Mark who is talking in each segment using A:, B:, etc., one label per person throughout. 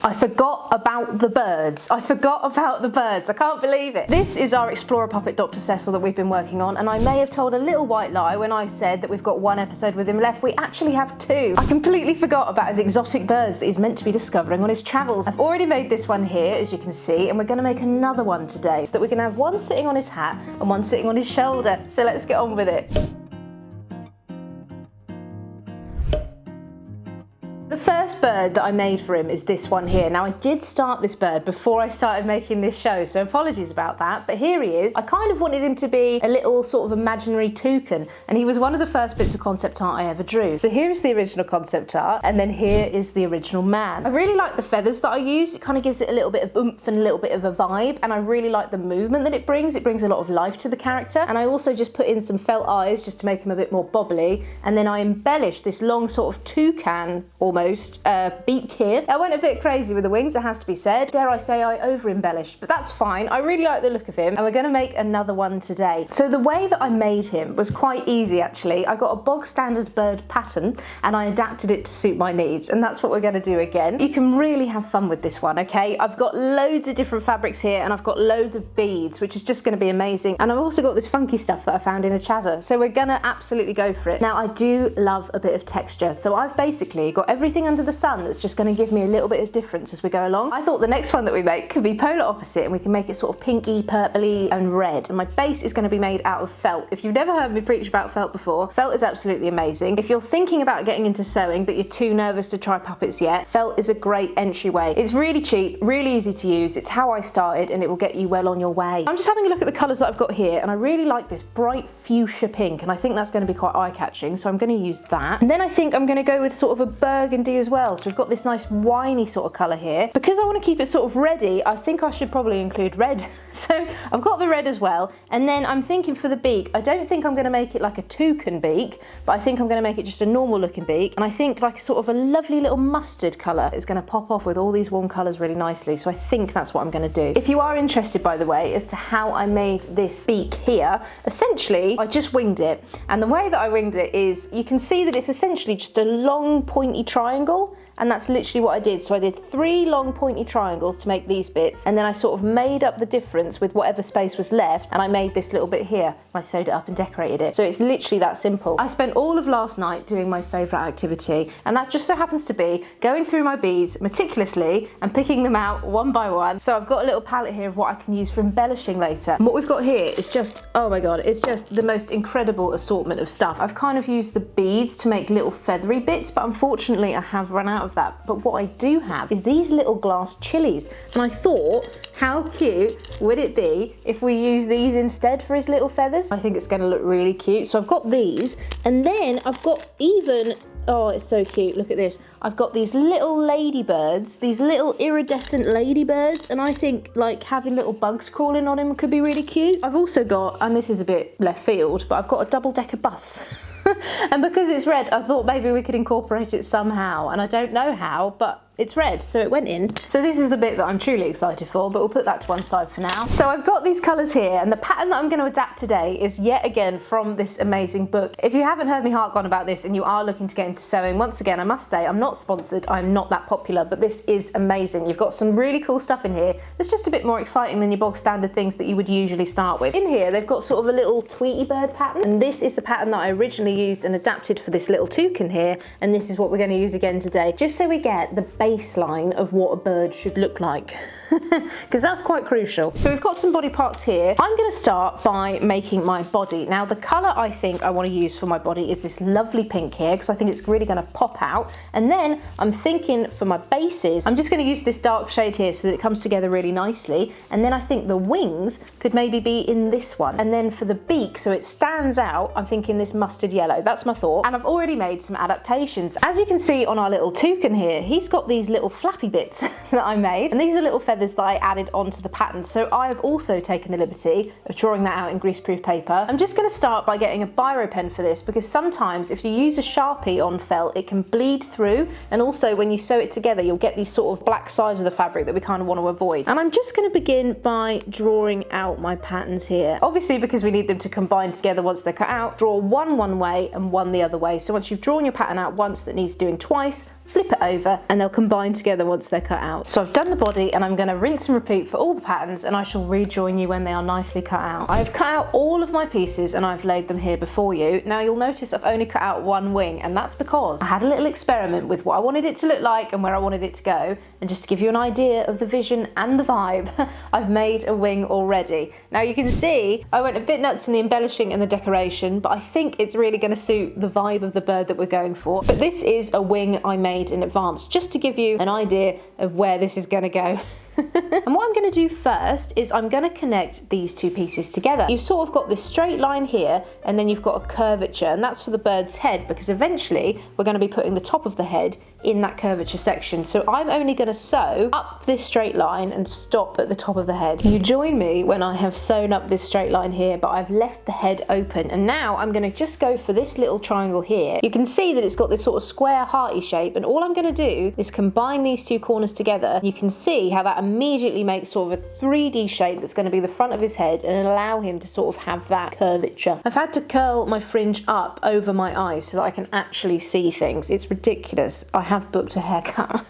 A: I forgot about the birds. I can't believe it. This is our Explorer puppet, Dr. Cecil, that we've been working on, and I may have told a little white lie when I said that we've got one episode with him left. We actually have two. I completely forgot about his exotic birds that he's meant to be discovering on his travels. I've already made this one here, as you can see, and we're going to make another one today so that we can have one sitting on his hat and one sitting on his shoulder. So let's get on with it. The first bird that I made for him is this one here. Now, I did start this bird before I started making this show, so apologies about that, but here he is. I kind of wanted him to be a little sort of imaginary toucan, and he was one of the first bits of concept art I ever drew. So here is the original concept art, and then here is the original man. I really like the feathers that I use. It kind of gives it a little bit of oomph and a little bit of a vibe, and I really like the movement that it brings. It brings a lot of life to the character, and I also just put in some felt eyes just to make him a bit more bobbly, and then I embellished this long sort of toucan almost beak here. I went a bit crazy with the wings, it has to be said. Dare I say I over-embellished, but that's fine. I really like the look of him, and we're going to make another one today. So the way that I made him was quite easy, actually. I got a bog standard bird pattern, and I adapted it to suit my needs, and that's what we're going to do again. You can really have fun with this one, okay? I've got loads of different fabrics here, and I've got loads of beads, which is just going to be amazing. And I've also got this funky stuff that I found in a chazza, so we're going to absolutely go for it. Now, I do love a bit of texture, so I've basically got everything under the sun that's just going to give me a little bit of difference as we go along. I thought the next one that we make could be polar opposite, and we can make it sort of pinky, purpley and red. And my base is going to be made out of felt. If you've never heard me preach about felt before, felt is absolutely amazing. If you're thinking about getting into sewing but you're too nervous to try puppets yet, felt is a great entryway. It's really cheap, really easy to use. It's how I started, and it will get you well on your way. I'm just having a look at the colours that I've got here, and I really like this bright fuchsia pink, and I think that's going to be quite eye-catching, so I'm going to use that. And then I think I'm going to go with sort of a burgundy as well. So we've got this nice winey sort of colour here. Because I want to keep it sort of reddy, I think I should probably include red. So I've got the red as well, and then I'm thinking for the beak, I don't think I'm going to make it like a toucan beak, but I think I'm going to make it just a normal looking beak, and I think like sort of a lovely little mustard colour is going to pop off with all these warm colours really nicely, so I think that's what I'm going to do. If you are interested, by the way, as to how I made this beak here, essentially I just winged it, and the way that I winged it is, you can see that it's essentially just a long pointy triangle, and that's literally what I did. So I did 3 long pointy triangles to make these bits, and then I sort of made up the difference with whatever space was left, and I made this little bit here. I sewed it up and decorated it. So it's literally that simple. I spent all of last night doing my favourite activity, and that just so happens to be going through my beads meticulously and picking them out one by one. So I've got a little palette here of what I can use for embellishing later. And what we've got here is just, oh my god, it's just the most incredible assortment of stuff. I've kind of used the beads to make little feathery bits, but unfortunately I have run out of that. But what I do have is these little glass chilies, and I thought, how cute would it be if we use these instead for his little feathers? I think it's going to look really cute. So I've got these, and then I've got even, oh, it's so cute, look at this. I've got these little ladybirds, these little iridescent ladybirds, and I think like having little bugs crawling on him could be really cute. I've also got, and this is a bit left field, but I've got a double-decker bus. And because it's red, I thought maybe we could incorporate it somehow, and I don't know how, but it's red, so it went in. So this is the bit that I'm truly excited for, but we'll put that to one side for now. So I've got these colours here, and the pattern that I'm going to adapt today is yet again from this amazing book. If you haven't heard me hark on about this and you are looking to get into sewing, once again, I must say, I'm not sponsored, I'm not that popular, but this is amazing. You've got some really cool stuff in here that's just a bit more exciting than your bog standard things that you would usually start with. In here, they've got sort of a little Tweety bird pattern, and this is the pattern that I originally used and adapted for this little toucan here, and this is what we're going to use again today, just so we get the baseline of what a bird should look like, because that's quite crucial. So we've got some body parts here. I'm going to start by making my body. Now the colour I think I want to use for my body is this lovely pink here, because I think it's really going to pop out. And then I'm thinking for my bases, I'm just going to use this dark shade here so that it comes together really nicely. And then I think the wings could maybe be in this one. And then for the beak, so it stands out, I'm thinking this mustard yellow. That's my thought. And I've already made some adaptations. As you can see on our little toucan here, he's got these little flappy bits that I made, and these are little feathers that I added onto the pattern. So I have also taken the liberty of drawing that out in greaseproof paper. I'm just going to start by getting a biro pen for this, because sometimes if you use a Sharpie on felt, it can bleed through, and also when you sew it together you'll get these sort of black sides of the fabric that we kind of want to avoid. And I'm just going to begin by drawing out my patterns here. Obviously, because we need them to combine together once they're cut out, draw one way and one the other way. So once you've drawn your pattern out once that needs doing twice, flip it over, and they'll combine together once they're cut out. So I've done the body, and I'm going to rinse and repeat for all the patterns, and I shall rejoin you when they are nicely cut out. I've cut out all of my pieces and I've laid them here before you. Now you'll notice I've only cut out one wing, and that's because I had a little experiment with what I wanted it to look like and where I wanted it to go. And just to give you an idea of the vision and the vibe, I've made a wing already. Now you can see I went a bit nuts in the embellishing and the decoration, but I think it's really going to suit the vibe of the bird that we're going for. But this is a wing I made in advance, just to give you an idea of where this is going to go. And what I'm going to do first is I'm going to connect these two pieces together. You've sort of got this straight line here, and then you've got a curvature, and that's for the bird's head, because eventually we're going to be putting the top of the head in that curvature section. So I'm only going to sew up this straight line and stop at the top of the head. You join me when I have sewn up this straight line here, but I've left the head open, and now I'm going to just go for this little triangle here. You can see that it's got this sort of square hearty shape, and all I'm going to do is combine these two corners together. You can see how that immediately makes sort of a 3D shape that's going to be the front of his head and allow him to sort of have that curvature. I've had to curl my fringe up over my eyes so that I can actually see things. It's ridiculous. I have booked a haircut.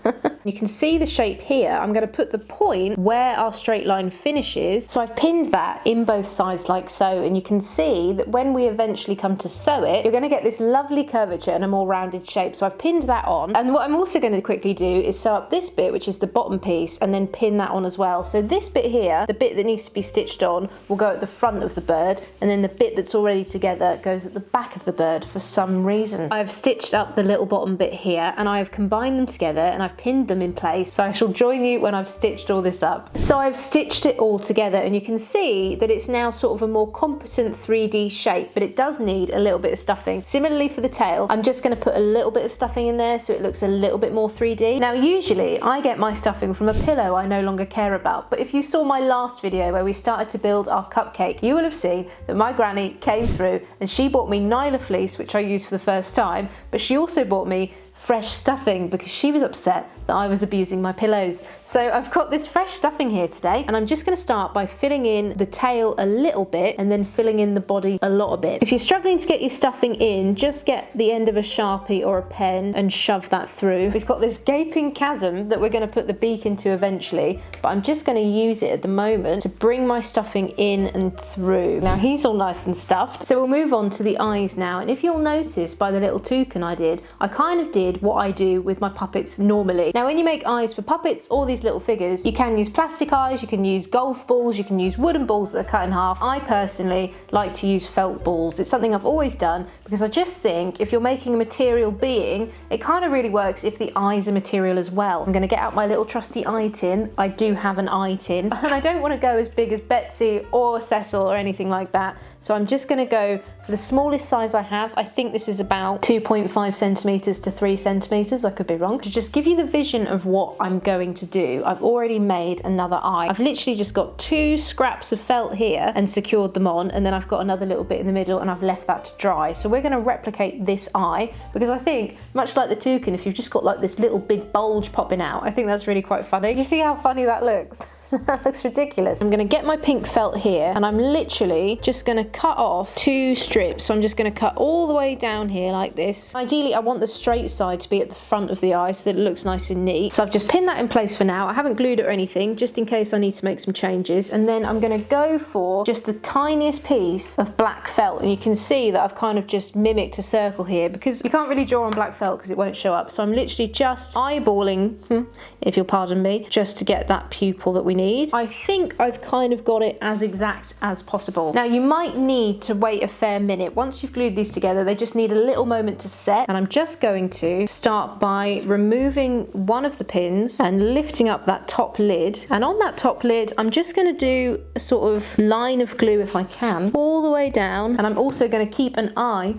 A: You can see the shape here. I'm going to put the point where our straight line finishes. So I've pinned that in both sides like so, and you can see that when we eventually come to sew it, you're going to get this lovely curvature and a more rounded shape. So I've pinned that on, and what I'm also going to quickly do is sew up this bit, which is the bottom piece, and then pin that on as well. So this bit here, the bit that needs to be stitched on, will go at the front of the bird, and then the bit that's already together goes at the back of the bird for some reason. I've stitched up the little bottom bit here, and I have combined them together, and I've pinned them in place. So I shall join you when I've stitched all this up. So I've stitched it all together, and you can see that it's now sort of a more competent 3D shape, but it does need a little bit of stuffing. Similarly for the tail, I'm just going to put a little bit of stuffing in there so it looks a little bit more 3D. Now usually I get my stuffing from a pillow I no longer care about, but if you saw my last video where we started to build our cupcake, you will have seen that my granny came through and she bought me Nyla fleece, which I used for the first time, but she also bought me fresh stuffing because she was upset that I was abusing my pillows. So I've got this fresh stuffing here today, and I'm just going to start by filling in the tail a little bit and then filling in the body a lot a bit. If you're struggling to get your stuffing in, just get the end of a Sharpie or a pen and shove that through. We've got this gaping chasm that we're going to put the beak into eventually, but I'm just going to use it at the moment to bring my stuffing in and through. Now he's all nice and stuffed, so we'll move on to the eyes now. And if you'll notice by the little toucan I kind of did what I do with my puppets normally. Now when you make eyes for puppets or these little figures, you can use plastic eyes, you can use golf balls, you can use wooden balls that are cut in half. I personally like to use felt balls. It's something I've always done because I just think if you're making a material being, it kind of really works if the eyes are material as well. I'm going to get out my little trusty eye tin. I do have an eye tin, and I don't want to go as big as Betsy or Cecil or anything like that. So I'm just going to go for the smallest size I have. I think this is about 2.5 centimeters to 3 centimeters. I could be wrong. To just give you the vision of what I'm going to do, I've already made another eye. I've literally just got 2 scraps of felt here and secured them on, and then I've got another little bit in the middle and I've left that to dry. So we're going to replicate this eye because I think, much like the toucan, if you've just got like this little big bulge popping out, I think that's really quite funny. Do you see how funny that looks? That looks ridiculous. I'm going to get my pink felt here, and I'm literally just going to cut off 2 strips. So I'm just going to cut all the way down here like this. Ideally I want the straight side to be at the front of the eye so that it looks nice and neat. So I've just pinned that in place for now. I haven't glued it or anything, just in case I need to make some changes. And then I'm going to go for just the tiniest piece of black felt, and you can see that I've kind of just mimicked a circle here because you can't really draw on black felt because it won't show up. So I'm literally just eyeballing, if you'll pardon me, just to get that pupil that we need. I think I've kind of got it as exact as possible. Now you might need to wait a fair minute. Once you've glued these together, they just need a little moment to set, and I'm just going to start by removing one of the pins and lifting up that top lid, and on that top lid I'm just going to do a sort of line of glue if I can all the way down, and I'm also going to keep an eye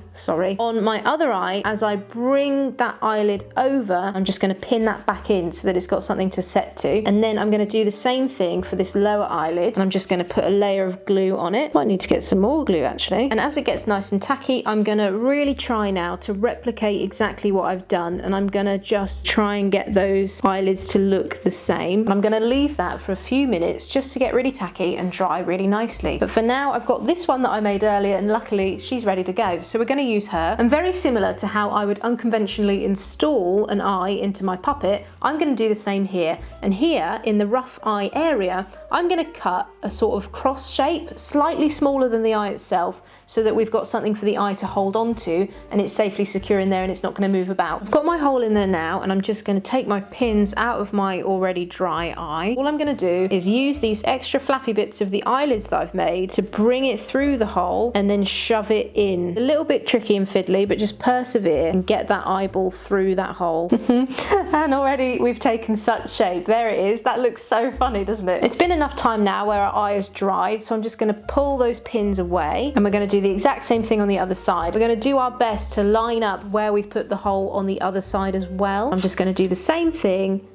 A: on my other eye. As I bring that eyelid over, I'm just going to pin that back in so that it's got something to set to, and then I'm going to do the same thing for this lower eyelid, and I'm just going to put a layer of glue on it. Might need to get some more glue actually. And as it gets nice and tacky, I'm going to really try now to replicate exactly what I've done, and I'm going to just try and get those eyelids to look the same. I'm going to leave that for a few minutes just to get really tacky and dry really nicely. But for now, I've got this one that I made earlier, and luckily she's ready to go, so we're going to use her. And very similar to how I would unconventionally install an eye into my puppet, I'm going to do the same here. And here in the rough eye area, I'm going to cut a sort of cross shape, slightly smaller than the eye itself, so that we've got something for the eye to hold on to and it's safely secure in there and it's not going to move about. I've got my hole in there now, and I'm just going to take my pins out of my already dry eye. All I'm going to do is use these extra flappy bits of the eyelids that I've made to bring it through the hole and then shove it in. A little bit tricky and fiddly, but just persevere and get that eyeball through that hole. And already we've taken such shape. There it is. That looks so funny, doesn't it? It's been enough time now where our eye is dried, so I'm just going to pull those pins away, and we're going to do the exact same thing on the other side. We're going to do our best to line up where we've put the hole on the other side as well. I'm just going to do the same thing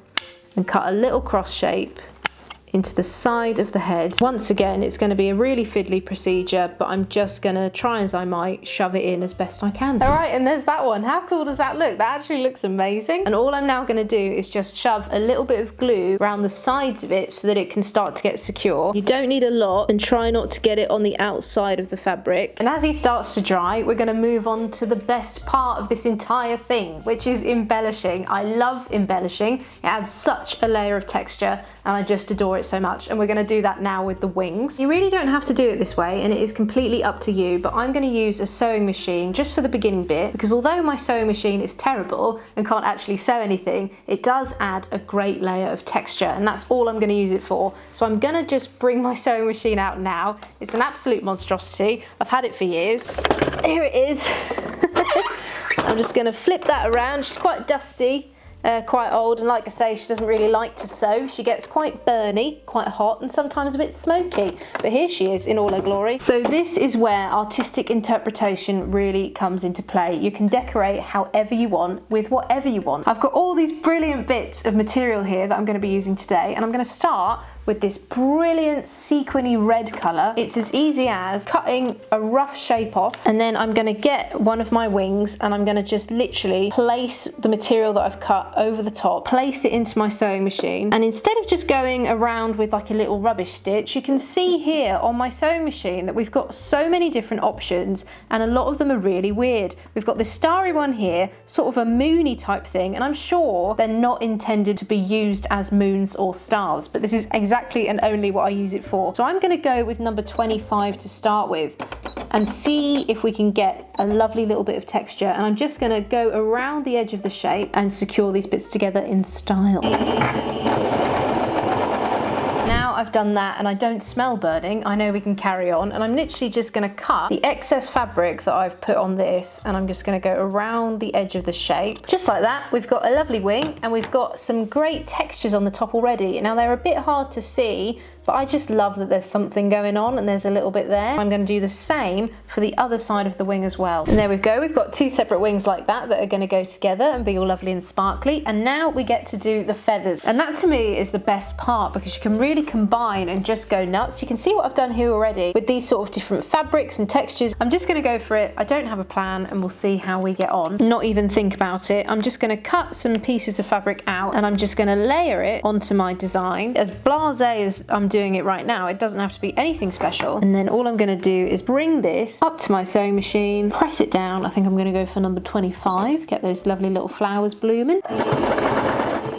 A: and cut a little cross shape into the side of the head. Once again, it's going to be a really fiddly procedure, but I'm just going to try as I might shove it in as best I can. All right, and there's that one. How cool does that look? That actually looks amazing. And all I'm now going to do is just shove a little bit of glue around the sides of it so that it can start to get secure. You don't need a lot, and try not to get it on the outside of the fabric. And as he starts to dry, we're going to move on to the best part of this entire thing, which is embellishing. I love embellishing. It adds such a layer of texture, and I just adore it so much. And we're going to do that now with the wings. You really don't have to do it this way, and it is completely up to you, but I'm going to use a sewing machine just for the beginning bit, because although my sewing machine is terrible and can't actually sew anything, it does add a great layer of texture, and that's all I'm going to use it for. So I'm going to just bring my sewing machine out now. It's an absolute monstrosity. I've had it for years. Here it is. I'm just going to flip that around. She's quite dusty. Quite old, and like I say, she doesn't really like to sew. She gets quite burny, quite hot, and sometimes a bit smoky, but here she is in all her glory. So this is where artistic interpretation really comes into play. You can decorate however you want with whatever you want. I've got all these brilliant bits of material here that I'm going to be using today, and I'm going to start with this brilliant sequiny red colour. It's as easy as cutting a rough shape off, and then I'm going to get one of my wings and I'm going to just literally place the material that I've cut over the top, place it into my sewing machine, and instead of just going around with like a little rubbish stitch, you can see here on my sewing machine that we've got so many different options, and a lot of them are really weird. We've got this starry one here, sort of a moony type thing, and I'm sure they're not intended to be used as moons or stars, but this is exactly and only what I use it for. So I'm going to go with number 25 to start with and see if we can get a lovely little bit of texture, and I'm just going to go around the edge of the shape and secure these bits together in style. Now I've done that and I don't smell burning, I know we can carry on, and I'm literally just going to cut the excess fabric that I've put on this, and I'm just going to go around the edge of the shape. Just like that, we've got a lovely wing, and we've got some great textures on the top already. Now they're a bit hard to see, but I just love that there's something going on and there's a little bit there. I'm going to do the same for the other side of the wing as well. And there we go, we've got two separate wings like that that are going to go together and be all lovely and sparkly. And now we get to do the feathers. And that to me is the best part, because you can really combine and just go nuts. You can see what I've done here already with these sort of different fabrics and textures. I'm just going to go for it. I don't have a plan, and we'll see how we get on. Not even think about it. I'm just going to cut some pieces of fabric out, and I'm just going to layer it onto my design. As blasé as I'm doing it right now, it doesn't have to be anything special. And then all I'm going to do is bring this up to my sewing machine, press it down. I think I'm going to go for number 25, get those lovely little flowers blooming.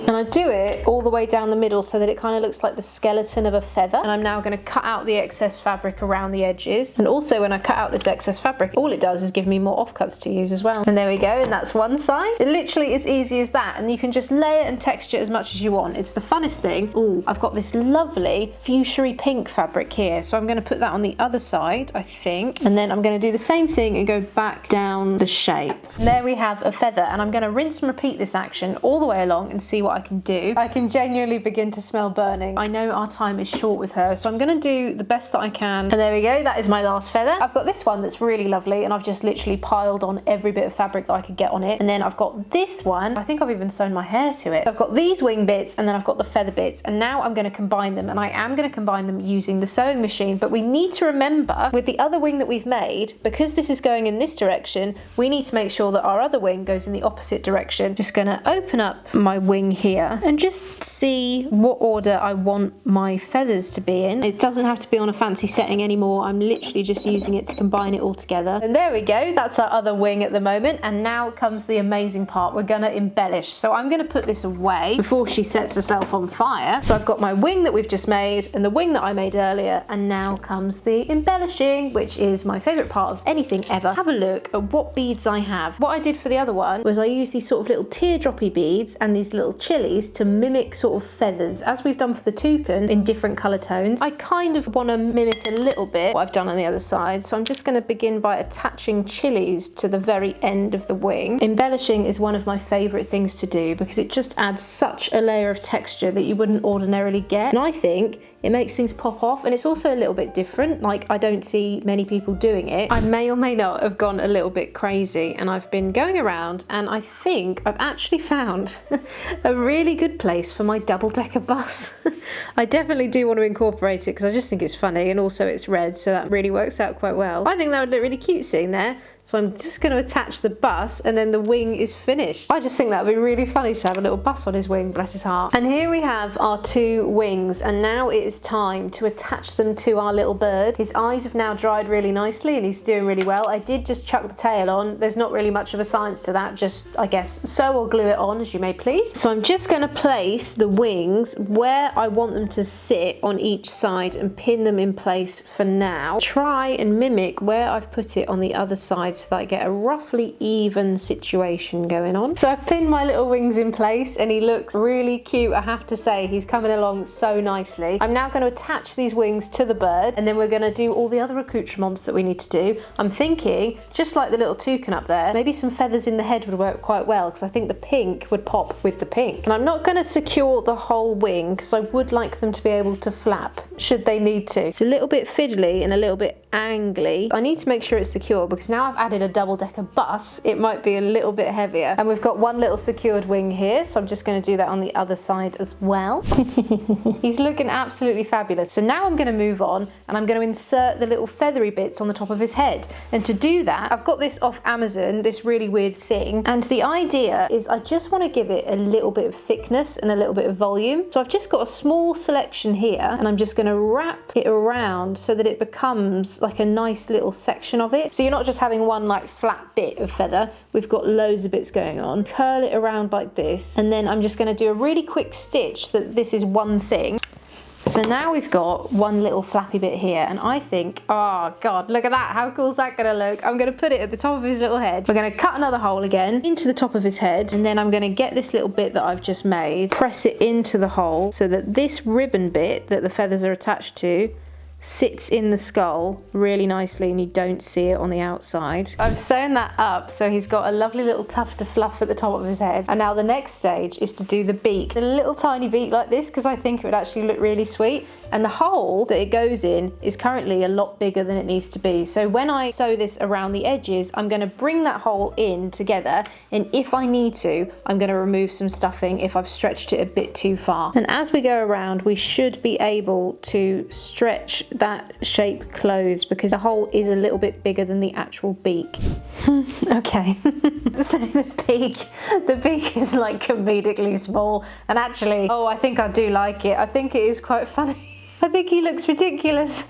A: And I do it all the way down the middle so that it kind of looks like the skeleton of a feather. And I'm now going to cut out the excess fabric around the edges. And also when I cut out this excess fabric, all it does is give me more offcuts to use as well. And there we go, and that's one side. It literally is easy as that, and you can just layer and texture as much as you want. It's the funnest thing. Ooh, I've got this lovely fuchsia pink fabric here, so I'm going to put that on the other side, I think. And then I'm going to do the same thing and go back down the shape. And there we have a feather, and I'm going to rinse and repeat this action all the way along and see what I can do. I can genuinely begin to smell burning. I know our time is short with her, so I'm gonna do the best that I can. And there we go, that is my last feather. I've got this one that's really lovely, and I've just literally piled on every bit of fabric that I could get on it. And then I've got this one, I think I've even sewn my hair to it. I've got these wing bits, and then I've got the feather bits, and now I'm gonna combine them, and I am gonna combine them using the sewing machine. But we need to remember, with the other wing that we've made, because this is going in this direction, we need to make sure that our other wing goes in the opposite direction. Just gonna open up my wing here and just see what order I want my feathers to be in. It doesn't have to be on a fancy setting anymore. I'm literally just using it to combine it all together. And there we go, that's our other wing at the moment. And now comes the amazing part. We're gonna embellish. So I'm gonna put this away before she sets herself on fire. So I've got my wing that we've just made and the wing that I made earlier, and now comes the embellishing, which is my favorite part of anything ever. Have a look at what beads I have. What I did for the other one was I used these sort of little teardroppy beads and these little chilies to mimic sort of feathers, as we've done for the toucan in different colour tones. I kind of want to mimic a little bit what I've done on the other side, so I'm just going to begin by attaching chilies to the very end of the wing. Embellishing is one of my favourite things to do because it just adds such a layer of texture that you wouldn't ordinarily get, and I think it makes things pop off, and it's also a little bit different. Like, I don't see many people doing it. I may or may not have gone a little bit crazy, and I've been going around, and I think I've actually found a really good place for my double-decker bus. I definitely do want to incorporate it because I just think it's funny, and also it's red, so that really works out quite well. I think that would look really cute sitting there. So I'm just going to attach the bus, and then the wing is finished. I just think that would be really funny to have a little bus on his wing, bless his heart. And here we have our two wings, and now it is time to attach them to our little bird. His eyes have now dried really nicely and he's doing really well. I did just chuck the tail on. There's not really much of a science to that, just, I guess, sew or glue it on as you may please. So I'm just going to place the wings where I want them to sit on each side and pin them in place for now. Try and mimic where I've put it on the other side so that I get a roughly even situation going on. So I've pinned my little wings in place and he looks really cute, I have to say. He's coming along so nicely. I'm now going to attach these wings to the bird, and then we're going to do all the other accoutrements that we need to do. I'm thinking, just like the little toucan up there, maybe some feathers in the head would work quite well because I think the pink would pop with the pink. And I'm not going to secure the whole wing because I would like them to be able to flap should they need to. It's a little bit fiddly and a little bit angly. I need to make sure it's secure because now I've added a double-decker bus, it might be a little bit heavier. And we've got one little secured wing here, so I'm just going to do that on the other side as well. He's looking absolutely fabulous. So now I'm going to move on and I'm going to insert the little feathery bits on the top of his head. And to do that, I've got this off Amazon, this really weird thing. And the idea is I just want to give it a little bit of thickness and a little bit of volume. So I've just got a small selection here and I'm just going to wrap it around so that it becomes like a nice little section of it. So you're not just having one like flat bit of feather, we've got loads of bits going on. Curl it around like this, and then I'm just going to do a really quick stitch that this is one thing. So now we've got one little flappy bit here, and I think, oh god, look at that, how cool is that going to look? I'm going to put it at the top of his little head. We're going to cut another hole again into the top of his head, and then I'm going to get this little bit that I've just made, press it into the hole so that this ribbon bit that the feathers are attached to sits in the skull really nicely and you don't see it on the outside. I've sewn that up so he's got a lovely little tuft of fluff at the top of his head. And now the next stage is to do the beak. A little tiny beak like this because I think it would actually look really sweet. And the hole that it goes in is currently a lot bigger than it needs to be. So when I sew this around the edges, I'm going to bring that hole in together, and if I need to, I'm going to remove some stuffing if I've stretched it a bit too far. And as we go around, we should be able to stretch that shape closed because the hole is a little bit bigger than the actual beak. Okay. So the beak is like comedically small, and actually, oh, I think I do like it. I think it is quite funny. I think he looks ridiculous.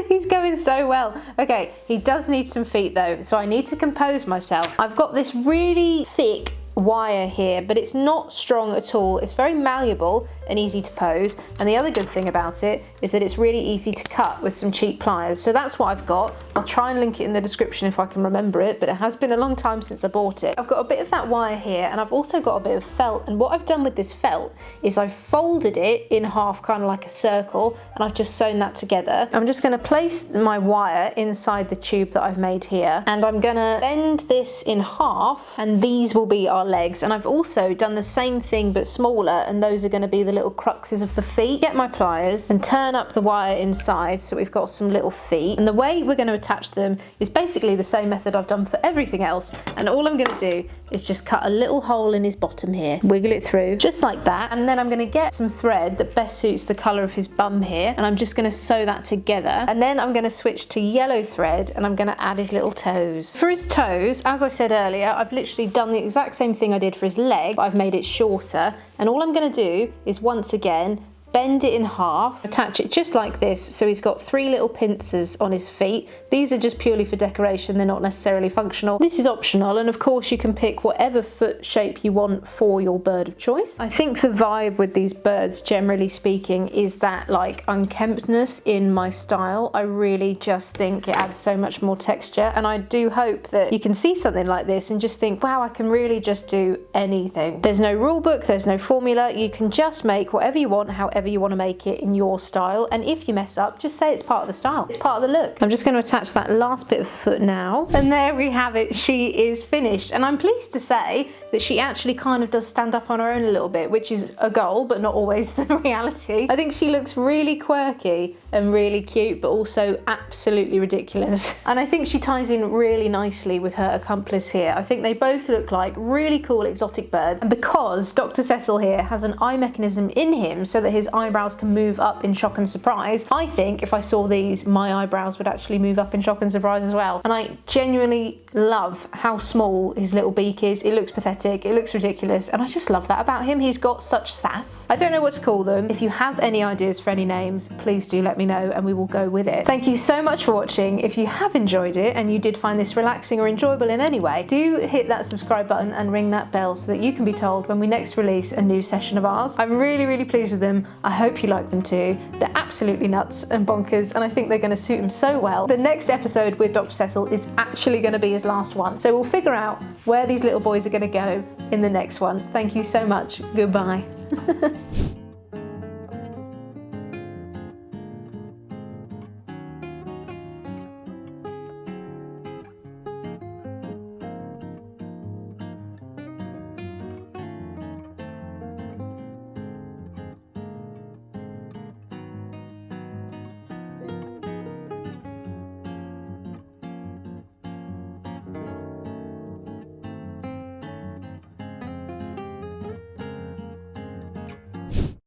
A: He's going so well. Okay, he does need some feet though, so I need to compose myself. I've got this really thick wire here, but it's not strong at all. It's very malleable and easy to pose, and the other good thing about it is that it's really easy to cut with some cheap pliers. So that's what I've got. I'll try and link it in the description if I can remember it, but it has been a long time since I bought it. I've got a bit of that wire here, and I've also got a bit of felt, and what I've done with this felt is I've folded it in half, kind of like a circle, and I've just sewn that together. I'm just going to place my wire inside the tube that I've made here, and I'm going to bend this in half, and these will be our legs. And I've also done the same thing but smaller, and those are going to be the little cruxes of the feet. Get my pliers and turn up the wire inside so we've got some little feet, and the way we're going to attach them is basically the same method I've done for everything else. And all I'm going to do is just cut a little hole in his bottom here, wiggle it through just like that, and then I'm going to get some thread that best suits the colour of his bum here, and I'm just going to sew that together. And then I'm going to switch to yellow thread, and I'm going to add his little toes. For his toes, as I said earlier, I've literally done the exact same thing I did for his leg, but I've made it shorter, and all I'm going to do is once again bend it in half, attach it just like this, so he's got 3 little pincers on his feet. These are just purely for decoration, they're not necessarily functional. This is optional, and of course you can pick whatever foot shape you want for your bird of choice. I think the vibe with these birds, generally speaking, is that like unkemptness in my style. I really just think it adds so much more texture, and I do hope that you can see something like this and just think, wow, I can really just do anything. There's no rule book, there's no formula, you can just make whatever you want, however you want to make it in your style, and if you mess up, just say it's part of the style, it's part of the look. I'm just going to attach that last bit of foot now, and there we have it. She is finished, and I'm pleased to say that she actually kind of does stand up on her own a little bit, which is a goal but not always the reality. I think she looks really quirky and really cute, but also absolutely ridiculous, and I think she ties in really nicely with her accomplice here. I think they both look like really cool exotic birds, and because Dr. Cecil here has an eye mechanism in him so that his eyebrows can move up in shock and surprise, I think if I saw these, my eyebrows would actually move up in shock and surprise as well. And I genuinely love how small his little beak is. It looks pathetic, it looks ridiculous, and I just love that about him. He's got such sass. I don't know what to call them. If you have any ideas for any names, please do let me know and we will go with it. Thank you so much for watching. If you have enjoyed it and you did find this relaxing or enjoyable in any way, do hit that subscribe button and ring that bell so that you can be told when we next release a new session of ours. I'm really, really pleased with them. I hope you like them too. They're absolutely nuts and bonkers, and I think they're going to suit him so well. The next episode with Dr. Cecil is actually going to be his last one, so we'll figure out where these little boys are going to go in the next one. Thank you so much. Goodbye.